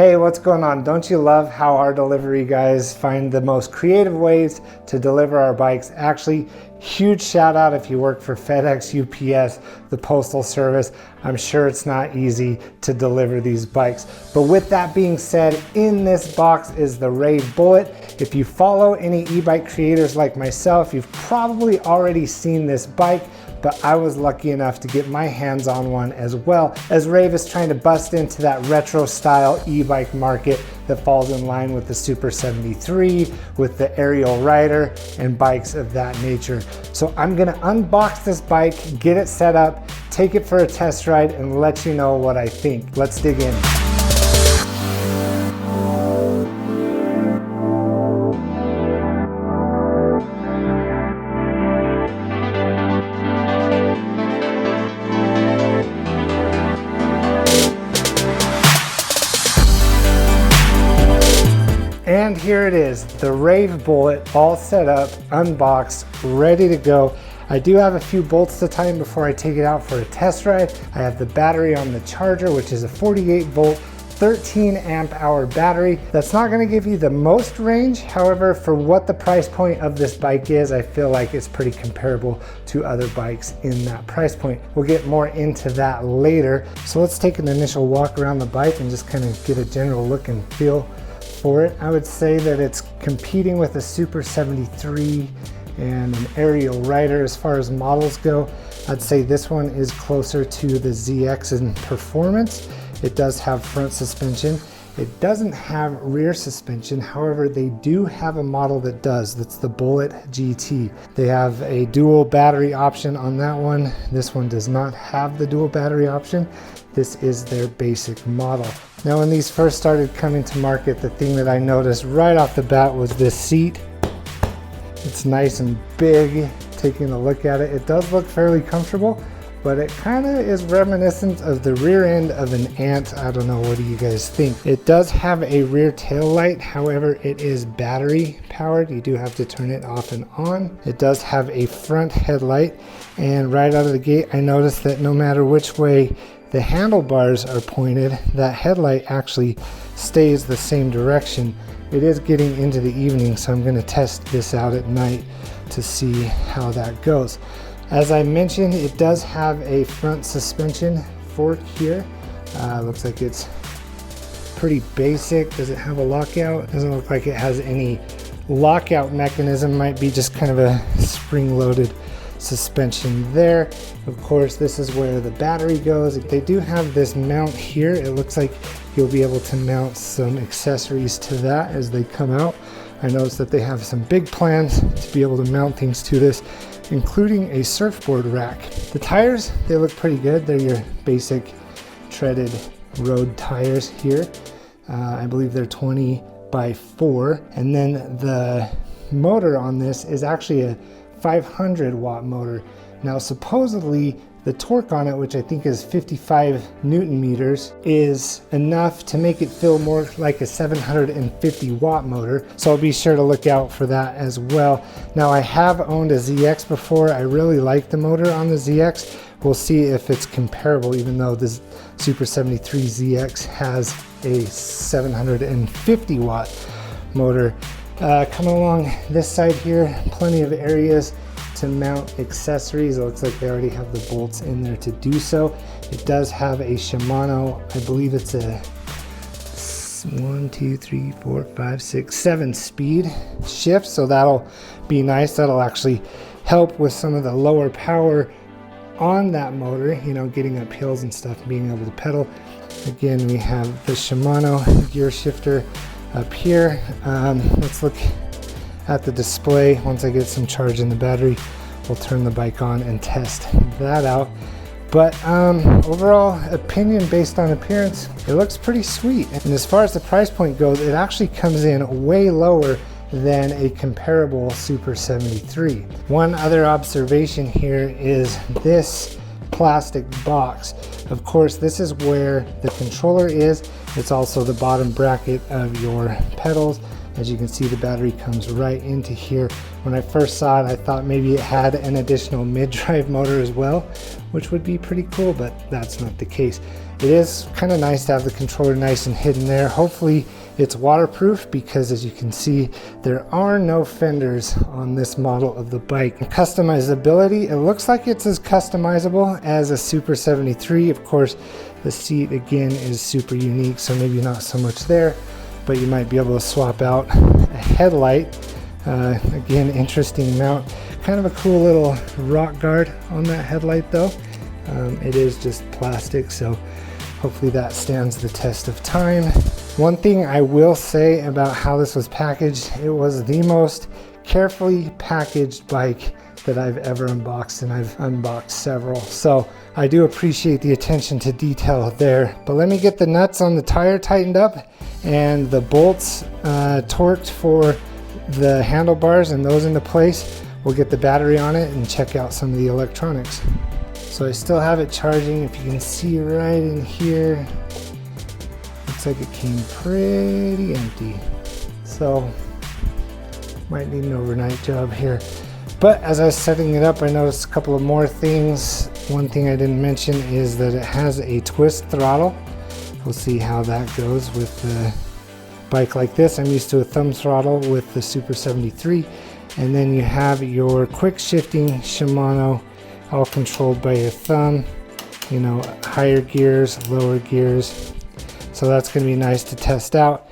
Hey, what's going on? Don't you love how our delivery guys find the most creative ways to deliver our bikes? Actually, huge shout out if you work for FedEx, UPS, the Postal Service. I'm sure it's not easy to deliver these bikes. But with that being said, in this box is the Raev Bullet. If you follow any e-bike creators like myself, you've probably already seen this bike, but I was lucky enough to get my hands on one as well, as Raev is trying to bust into that retro style e-bike market that falls in line with the Super 73, with the Aerial Rider, and bikes of that nature. So I'm gonna unbox this bike, get it set up, take it for a test ride, and let you know what I think. Let's dig in. And here it is, the Raev Bullet, all set up, unboxed, ready to go. I do have a few bolts to tighten before I take it out for a test ride. I have the battery on the charger, which is a 48 volt, 13 amp hour battery. That's not gonna give you the most range. However, for what the price point of this bike is, I feel like it's pretty comparable to other bikes in that price point. We'll get more into that later. So let's take an initial walk around the bike and just kind of get a general look and feel for it. I would say that it's competing with a Super 73 and an Aerial Rider as far as models go. I'd say this one is closer to the ZX in performance. It does have front suspension. It doesn't have rear suspension. However, they do have a model that does. That's the Bullet GT. They have a dual battery option on that one. This one does not have the dual battery option. This is their basic model. Now, when these first started coming to market, the thing that I noticed right off the bat was this seat. It's nice and big. Taking a look at it, it does look fairly comfortable, but it kind of is reminiscent of the rear end of an Ant. I don't know, what do you guys think? It does have a rear tail light, however, it is battery powered. You do have to turn it off and on. It does have a front headlight, and right out of the gate, I noticed that no matter which way the handlebars are pointed, that headlight actually stays the same direction. It is getting into the evening, so I'm gonna test this out at night to see how that goes. As I mentioned, it does have a front suspension fork here. Looks like it's pretty basic. Does it have a lockout? Doesn't look like it has any lockout mechanism. Might be just kind of a spring-loaded suspension there. Of course, this is where the battery goes. They do have this mount here. It looks like you'll be able to mount some accessories to that as they come out. I noticed that they have some big plans to be able to mount things to this, including a surfboard rack. The tires, they look pretty good. They're your basic treaded road tires here. I believe they're 20x4. And then the motor on this is actually a 500 watt motor. Now, supposedly the torque on it, which I think is 55 Newton meters, is enough to make it feel more like a 750 watt motor. So I'll be sure to look out for that as well. Now, I have owned a ZX before. I really like the motor on the ZX. We'll see if it's comparable, even though this Super 73 ZX has a 750 watt motor. Coming along this side here, plenty of areas to mount accessories. It looks like they already have the bolts in there to do so. It does have a Shimano, I believe it's a 7 speed shift, so that'll be nice. That'll actually help with some of the lower power on that motor, you know, getting up hills and stuff, being able to pedal. Again, we have the Shimano gear shifter up here. Let's look at the display. Once I get some charge in the battery, we'll turn the bike on and test that out. But overall opinion based on appearance, it looks pretty sweet. And as far as the price point goes, it actually comes in way lower than a comparable Super 73. One other observation here is this plastic box. Of course, this is where the controller is. It's also the bottom bracket of your pedals. As you can see, the battery comes right into here. When I first saw it, I thought maybe it had an additional mid-drive motor as well, which would be pretty cool, but that's not the case. It is kind of nice to have the controller nice and hidden there. Hopefully it's waterproof, because as you can see, there are no fenders on this model of the bike. Customizability, it looks like it's as customizable as a Super 73. Of course, the seat again is super unique, so maybe not so much there, but you might be able to swap out a headlight. Again, interesting mount. Kind of a cool little rock guard on that headlight though. It is just plastic, so hopefully that stands the test of time. One thing I will say about how this was packaged, it was the most carefully packaged bike that I've ever unboxed, and I've unboxed several. So I do appreciate the attention to detail there. But let me get the nuts on the tire tightened up and the bolts torqued for the handlebars and those into place. We'll get the battery on it and check out some of the electronics. So I still have it charging. If you can see right in here, looks like it came pretty empty. So might need an overnight job here. But as I was setting it up, I noticed a couple of more things. One thing I didn't mention is that it has a twist throttle. We'll see how that goes with the bike like this. I'm used to a thumb throttle with the Super 73. And then you have your quick shifting Shimano, all controlled by your thumb. You know, higher gears, lower gears. So that's going to be nice to test out.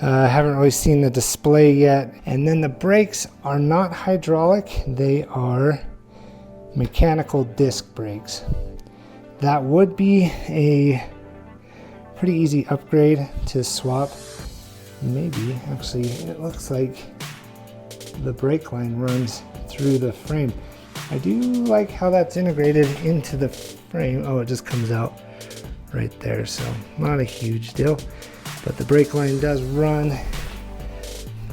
I haven't really seen the display yet. And then the brakes are not hydraulic, they are mechanical disc brakes. That would be a pretty easy upgrade to swap. Maybe, actually, it looks like the brake line runs through the frame. I do like how that's integrated into the frame. Oh, it just comes out right there, so not a huge deal. But the brake line does run.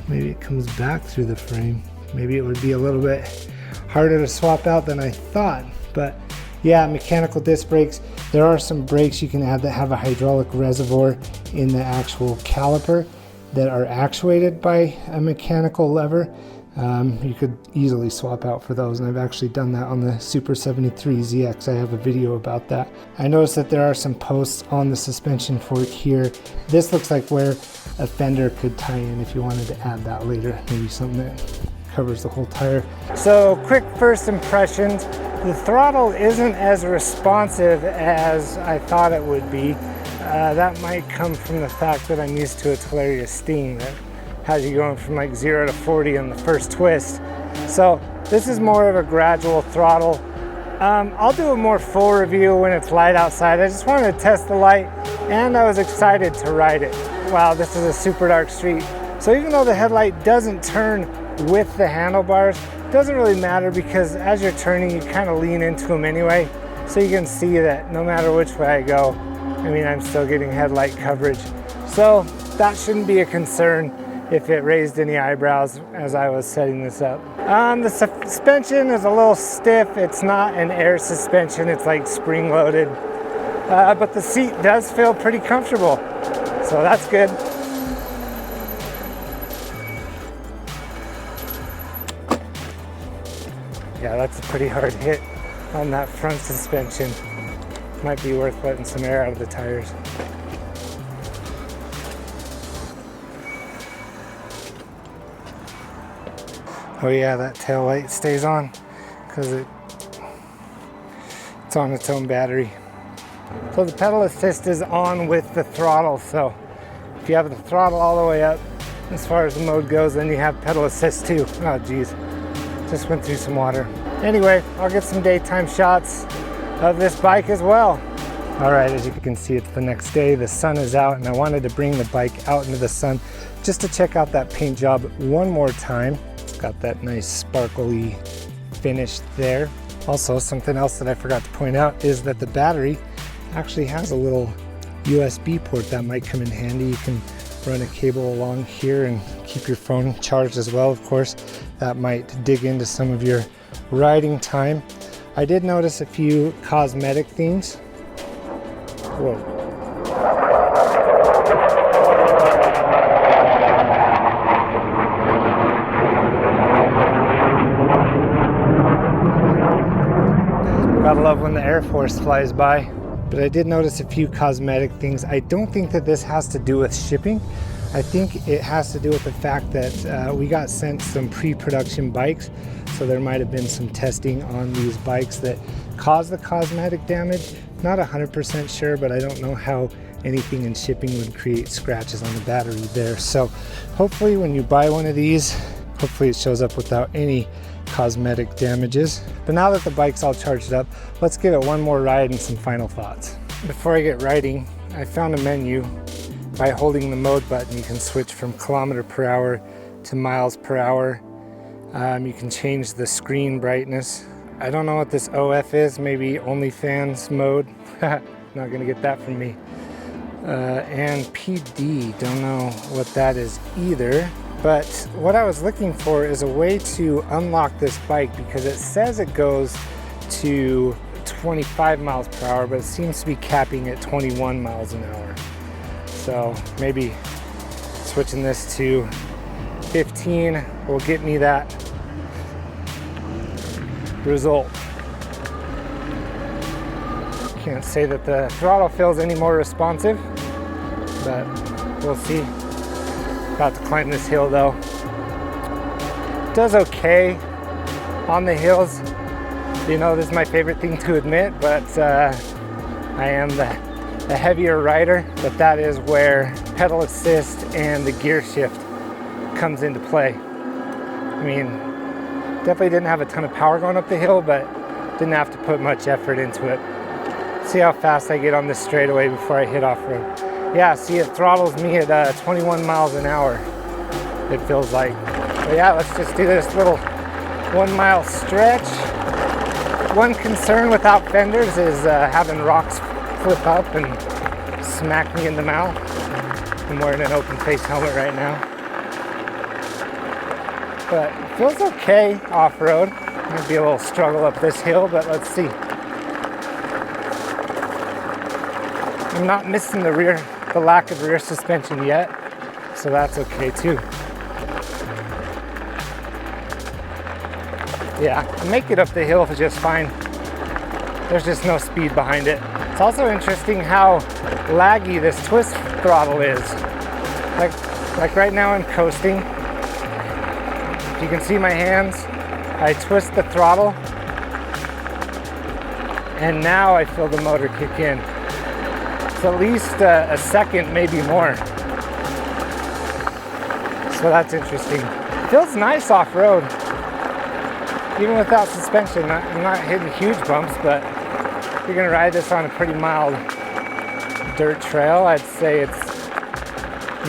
Maybe it comes back through the frame. Maybe it would be a little bit harder to swap out than I thought. But yeah, mechanical disc brakes. There are some brakes you can add that have a hydraulic reservoir in the actual caliper that are actuated by a mechanical lever. You could easily swap out for those, and I've actually done that on the Super 73 ZX. I have a video about that. I noticed that there are some posts on the suspension fork here. This looks like where a fender could tie in if you wanted to add that later. Maybe something that covers the whole tire. So quick first impressions. The throttle isn't as responsive as I thought it would be. That might come from the fact that I'm used to a Teleria Sting that has you going from like 0 to 40 on the first twist. So this is more of a gradual throttle. I'll do a more full review when it's light outside. I just wanted to test the light, and I was excited to ride it. Wow, this is a super dark street. So even though the headlight doesn't turn with the handlebars, it doesn't really matter, because as you're turning, you kind of lean into them anyway. So you can see that no matter which way I go, I mean, I'm still getting headlight coverage. So that shouldn't be a concern if it raised any eyebrows as I was setting this up. The suspension is a little stiff. It's not an air suspension, it's like spring loaded. But the seat does feel pretty comfortable, so that's good. Yeah, that's a pretty hard hit on that front suspension. Might be worth letting some air out of the tires. Oh yeah, that tail light stays on because it's on its own battery. So the pedal assist is on with the throttle, so if you have the throttle all the way up as far as the mode goes, then you have pedal assist too. Oh geez, just went through some water. Anyway, I'll get some daytime shots of this bike as well. All right, as you can see, it's the next day. The sun is out, and I wanted to bring the bike out into the sun just to check out that paint job one more time. It's got that nice sparkly finish there. Also, something else that I forgot to point out is that the battery actually has a little USB port that might come in handy. You can run a cable along here and keep your phone charged as well. Of course, that might dig into some of your riding time. I did notice a few cosmetic things. Whoa. Gotta love when the Air Force flies by. But I did notice a few cosmetic things. I don't think that this has to do with shipping. I think it has to do with the fact that we got sent some pre-production bikes, so there might have been some testing on these bikes that caused the cosmetic damage. Not 100% sure, but I don't know how anything in shipping would create scratches on the battery there. So hopefully when you buy one of these, hopefully it shows up without any cosmetic damages. But now that the bike's all charged up, let's give it one more ride and some final thoughts. Before I get riding, I found a menu. By holding the mode button, you can switch from kilometer per hour to miles per hour. You can change the screen brightness. I don't know what this OF is, maybe OnlyFans mode. Not gonna get that from me. And PD, don't know what that is either. But what I was looking for is a way to unlock this bike, because it says it goes to 25 miles per hour, but it seems to be capping at 21 miles an hour. So maybe switching this to 15 will get me that result. Can't say that the throttle feels any more responsive, but we'll see. About to climb this hill though. Does okay on the hills. You know, this is my favorite thing to admit, but I am the heavier rider, but that is where pedal assist and the gear shift comes into play. I mean, definitely didn't have a ton of power going up the hill, but didn't have to put much effort into it. See how fast I get on this straightaway before I hit off-road. Yeah, see, it throttles me at 21 miles an hour, it feels like. But yeah, let's just do this little 1 mile stretch. One concern without fenders is having rocks flip up and smack me in the mouth. I'm wearing an open face helmet right now. But it feels okay off-road. Might be a little struggle up this hill, but let's see. I'm not missing the lack of rear suspension yet, so that's okay too. Yeah, I make it up the hill just fine. There's just no speed behind it. It's also interesting how laggy this twist throttle is. Like right now I'm coasting. If you can see my hands, I twist the throttle, and now I feel the motor kick in. It's at least a second, maybe more. So that's interesting. Feels nice off-road, even without suspension. I'm not hitting huge bumps, but if you're gonna ride this on a pretty mild dirt trail, I'd say it's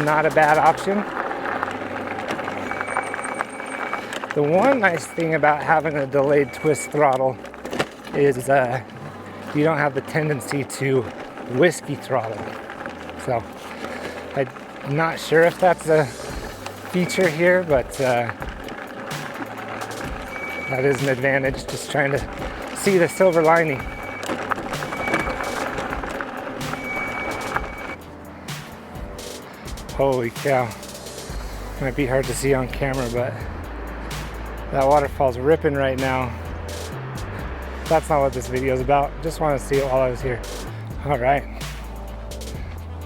not a bad option. The one nice thing about having a delayed twist throttle is you don't have the tendency to whiskey throttle. So I'm not sure if that's a feature here, but that is an advantage. Just trying to see the silver lining. Holy cow. Might be hard to see on camera, but that waterfall's ripping right now. That's not what this video is about. Just want to see it while I was here. All right,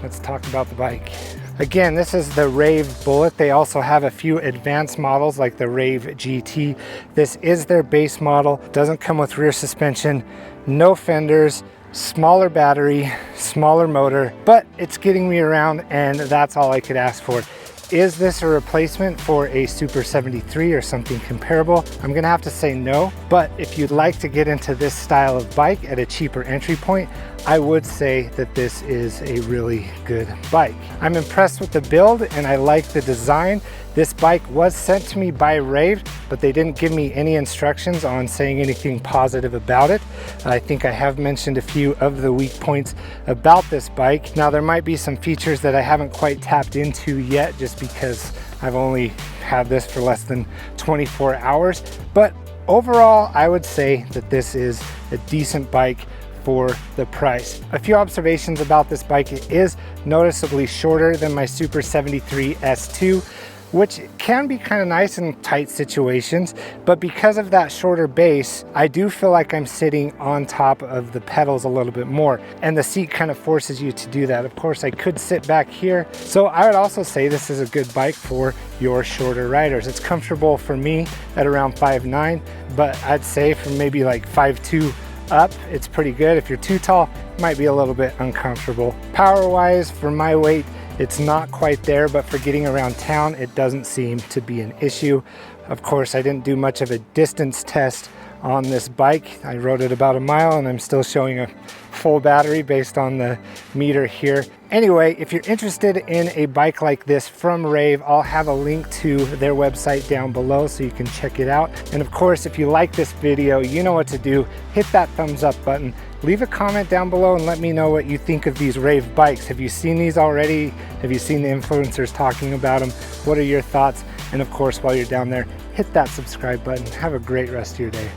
let's talk about the bike. Again, this is the Raev Bullet. They also have a few advanced models like the Raev GT. This is their base model. Doesn't come with rear suspension, no fenders, smaller battery, smaller motor, but it's getting me around, and that's all I could ask for. Is this a replacement for a Super 73 or something comparable? I'm gonna have to say no, but if you'd like to get into this style of bike at a cheaper entry point, I would say that this is a really good bike. I'm impressed with the build and I like the design. This bike was sent to me by Raev, but they didn't give me any instructions on saying anything positive about it. I think I have mentioned a few of the weak points about this bike. Now there might be some features that I haven't quite tapped into yet just because I've only had this for less than 24 hours. But overall, I would say that this is a decent bike for the price. A few observations about this bike: it is noticeably shorter than my Super 73 S2, which can be kind of nice in tight situations, but because of that shorter base, I do feel like I'm sitting on top of the pedals a little bit more, and the seat kind of forces you to do that. Of course, I could sit back here. So I would also say this is a good bike for your shorter riders. It's comfortable for me at around 5'9", but I'd say from maybe like 5'2" up, it's pretty good. If you're too tall, it might be a little bit uncomfortable. Power-wise, for my weight, it's not quite there, but for getting around town, it doesn't seem to be an issue. Of course, I didn't do much of a distance test on this bike. I rode it about a mile and I'm still showing a full battery based on the meter here. Anyway, if you're interested in a bike like this from Raev, I'll have a link to their website down below so you can check it out. And of course, if you like this video, you know what to do. Hit that thumbs up button. Leave a comment down below and let me know what you think of these Raev bikes. Have you seen these already? Have you seen the influencers talking about them? What are your thoughts? And of course, while you're down there, hit that subscribe button. Have a great rest of your day.